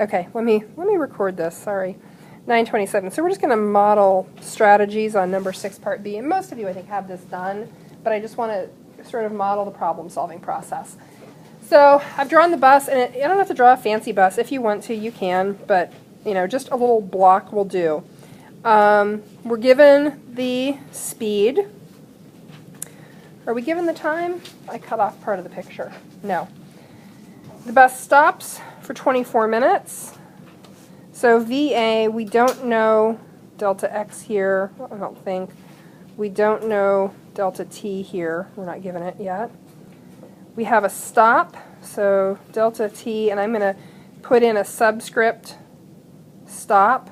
Okay, let me record this, sorry. 927. So we're just going to model strategies on number 6, part B. And most of you, I think, have this done, but I just want to sort of model the problem-solving process. So I've drawn the bus, and you don't have to draw a fancy bus. If you want to, you can, but you know, just a little block will do. We're given the speed. Are we given the time? I cut off part of the picture. No. The bus stops for 24 minutes. So VA, we don't know delta x here, I don't think. We don't know delta t here. We're not given it yet. We have a stop, so delta t, and I'm going to put in a subscript stop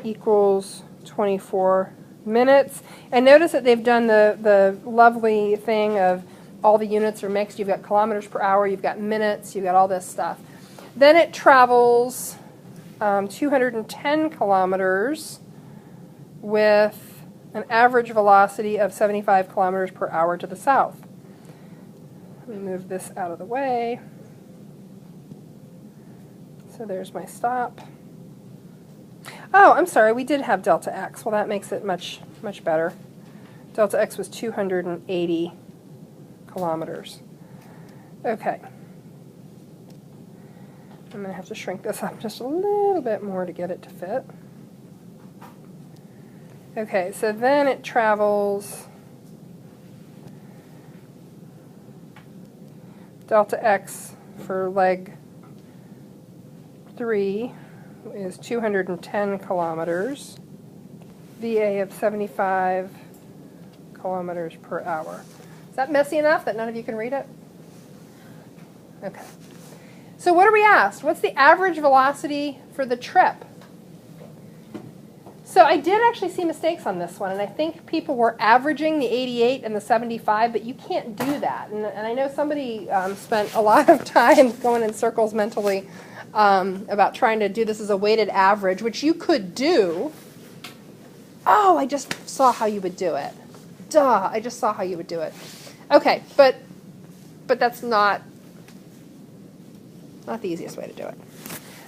equals 24 minutes. And notice that they've done the lovely thing of all the units are mixed. You've got kilometers per hour, you've got minutes, you've got all this stuff. Then it travels 210 kilometers with an average velocity of 75 kilometers per hour to the south. Let me move this out of the way. So there's my stop. Oh, I'm sorry, we did have delta x. Well, that makes it much better. Delta x was 280 kilometers. Okay. I'm going to have to shrink this up just a little bit more to get it to fit. Okay, so then it travels delta x for leg 3 is 210 kilometers, VA of 75 kilometers per hour. Is that messy enough that none of you can read it? Okay. So what are we asked? What's the average velocity for the trip? So I did actually see mistakes on this one, and I think people were averaging the 88 and the 75, but you can't do that. And I know somebody spent a lot of time going in circles mentally about trying to do this as a weighted average, which you could do. Oh, I just saw how you would do it. Duh, I just saw how you would do it. Okay, but that's not the easiest way to do it.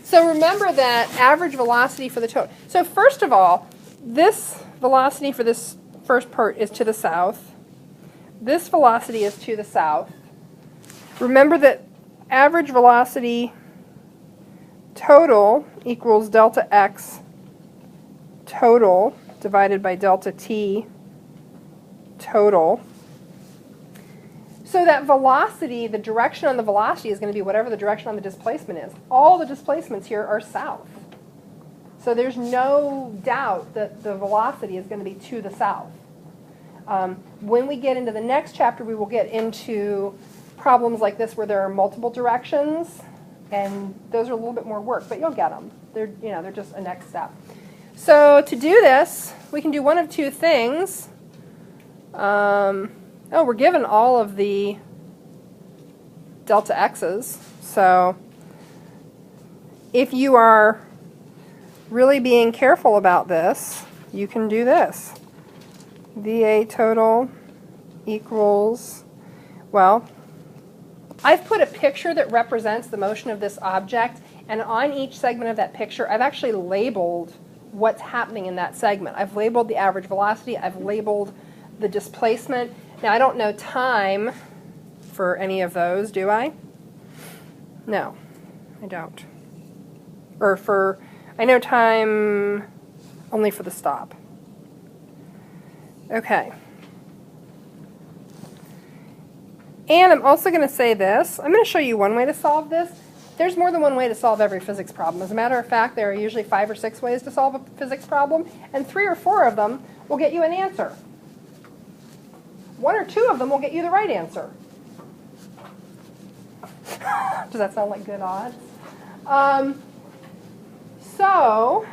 So remember that average velocity for the total. So first of all, this velocity for this first part is to the south. This velocity is to the south. Remember that average velocity total equals delta x total divided by delta t total. So that velocity, the direction on the velocity is going to be whatever the direction on the displacement is. All the displacements here are south. So there's no doubt that the velocity is going to be to the south. When we get into the next chapter, we will get into problems like this where there are multiple directions, and those are a little bit more work, but you'll get them. They're just a next step. So to do this, we can do one of two things. Oh, we're given all of the delta x's. So if you are really being careful about this, you can do this. VA total equals, well, I've put a picture that represents the motion of this object, and on each segment of that picture, I've actually labeled what's happening in that segment. I've labeled the average velocity, I've labeled the displacement. Now, I don't know time for any of those, do I? No, I don't. Or I know time only for the stop. Okay. And I'm also going to say this. I'm going to show you one way to solve this. There's more than one way to solve every physics problem. As a matter of fact, there are usually 5 or 6 ways to solve a physics problem, and 3 or 4 of them will get you an answer. 1 or 2 of them will get you the right answer. Does that sound like good odds? So,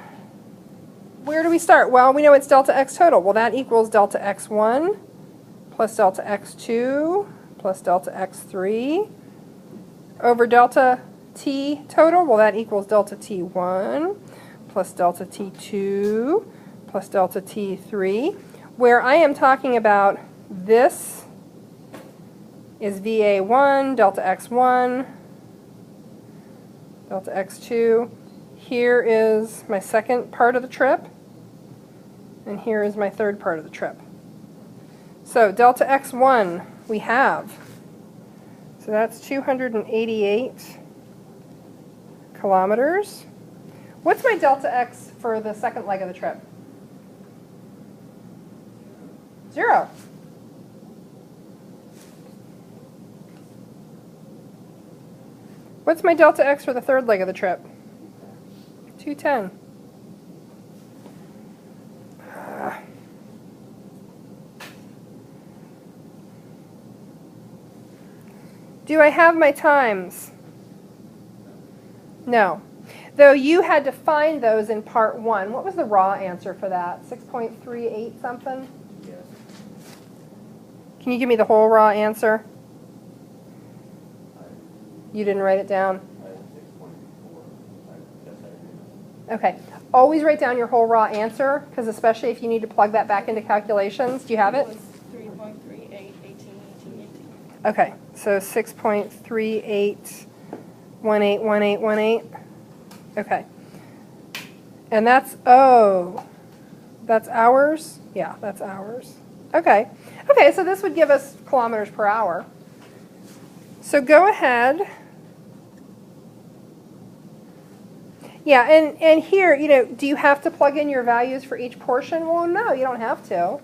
where do we start? Well, we know it's delta x total. Well, that equals delta x1 plus delta x2 plus delta x3 over delta t total. Well, that equals delta t1 plus delta t2 plus delta t3, where I am talking about this is VA1, delta x1, delta x2. Here is my second part of the trip, and here is my third part of the trip. So delta x1 we have, so that's 288 kilometers. What's my delta x for the second leg of the trip? 0. What's my delta x for the third leg of the trip? 210. Do I have my times? No. Though you had to find those in part 1. What was the raw answer for that? 6.38 something? Yes. Can you give me the whole raw answer? You didn't write it down? I have 6.4. Yes, I did. Okay. Always write down your whole raw answer, because especially if you need to plug that back into calculations. Do you have it? It was 3.38, 18, 18. Okay. So 6.38181818. Okay. And that's, oh, that's hours? Yeah, that's hours. Okay. Okay, so this would give us kilometers per hour. So go ahead. Yeah, and here, you know, do you have to plug in your values for each portion? Well, no, you don't have to.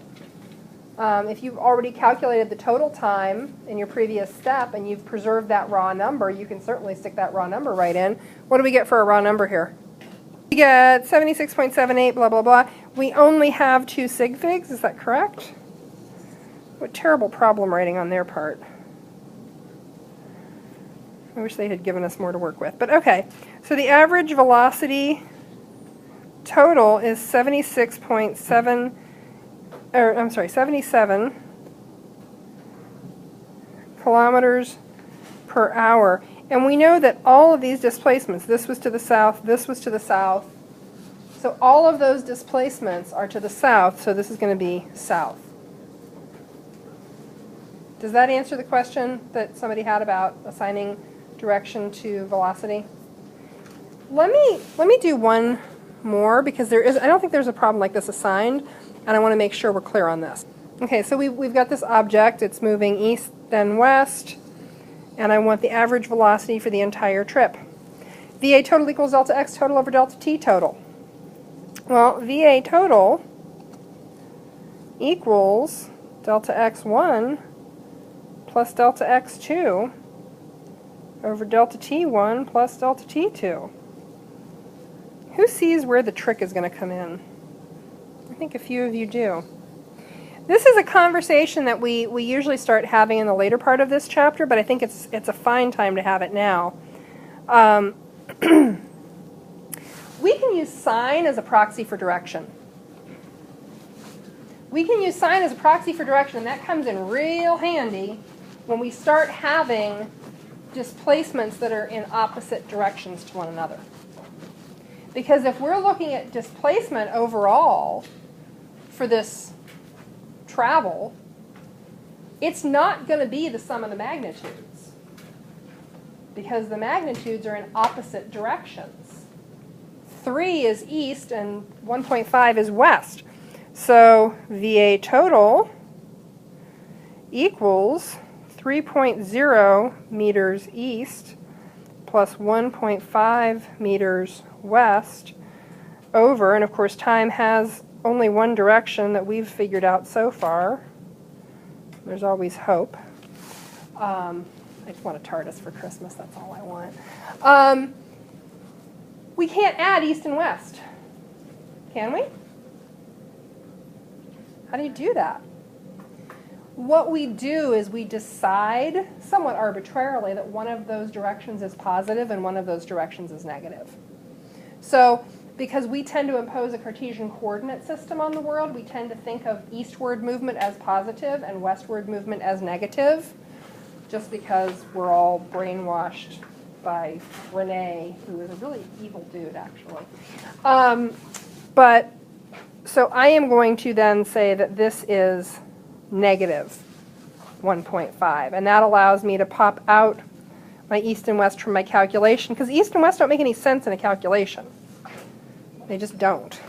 If you've already calculated the total time in your previous step and you've preserved that raw number, you can certainly stick that raw number right in. What do we get for a raw number here? We get 76.78, blah, blah, blah. We only have 2 sig figs, is that correct? What terrible problem writing on their part. I wish they had given us more to work with, but okay. So the average velocity total is 77 kilometers per hour. And we know that all of these displacements, this was to the south, this was to the south. So all of those displacements are to the south, so this is going to be south. Does that answer the question that somebody had about assigning direction to velocity? Let me do one more, because I don't think there's a problem like this assigned, and I want to make sure we're clear on this. Okay, so we've got this object. It's moving east then west, and I want the average velocity for the entire trip. VA total equals delta x total over delta t total. Well, VA total equals delta x1 plus delta x2 over delta t1 plus delta t2. Who sees where the trick is going to come in? I think a few of you do. This is a conversation that we usually start having in the later part of this chapter, but I think it's a fine time to have it now. We can use sign as a proxy for direction. We can use sign as a proxy for direction, and that comes in real handy when we start having displacements that are in opposite directions to one another. Because if we're looking at displacement overall for this travel, it's not going to be the sum of the magnitudes, because the magnitudes are in opposite directions. 3 is east and 1.5 is west. So VA total equals 3.0 meters east plus 1.5 meters west over, and of course time has only one direction that we've figured out so far. There's always hope. I just want a TARDIS for Christmas, that's all I want. We can't add east and west, can we? How do you do that? What we do is we decide, somewhat arbitrarily, that one of those directions is positive and one of those directions is negative. So, because we tend to impose a Cartesian coordinate system on the world, we tend to think of eastward movement as positive and westward movement as negative, just because we're all brainwashed by Rene, who is a really evil dude, actually. So I am going to then say that this is negative 1.5, and that allows me to pop out my east and west from my calculation, because east and west don't make any sense in a calculation. They just don't.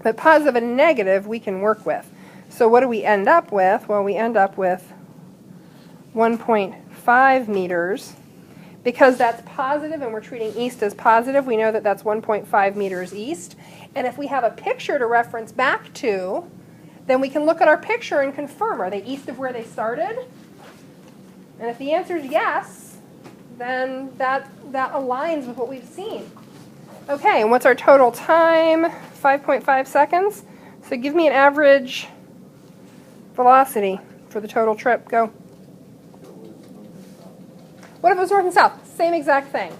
But positive and negative we can work with. So what do we end up with? Well, we end up with 1.5 meters. Because that's positive and we're treating east as positive, we know that that's 1.5 meters east. And if we have a picture to reference back to, then we can look at our picture and confirm, are they east of where they started? And if the answer is yes, then that aligns with what we've seen. Okay, and what's our total time? 5.5 seconds. So give me an average velocity for the total trip. Go. What if it was north and south? Same exact thing.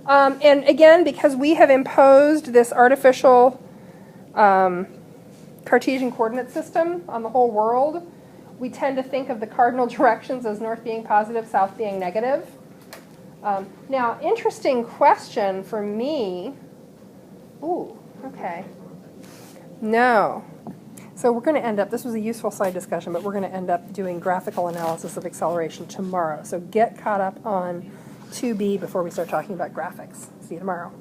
And again, because we have imposed this artificial Cartesian coordinate system on the whole world, we tend to think of the cardinal directions as north being positive, south being negative. Now, interesting question for me. Ooh, okay. No. So we're going to end up, this was a useful side discussion, but we're going to end up doing graphical analysis of acceleration tomorrow. So get caught up on 2B before we start talking about graphics. See you tomorrow.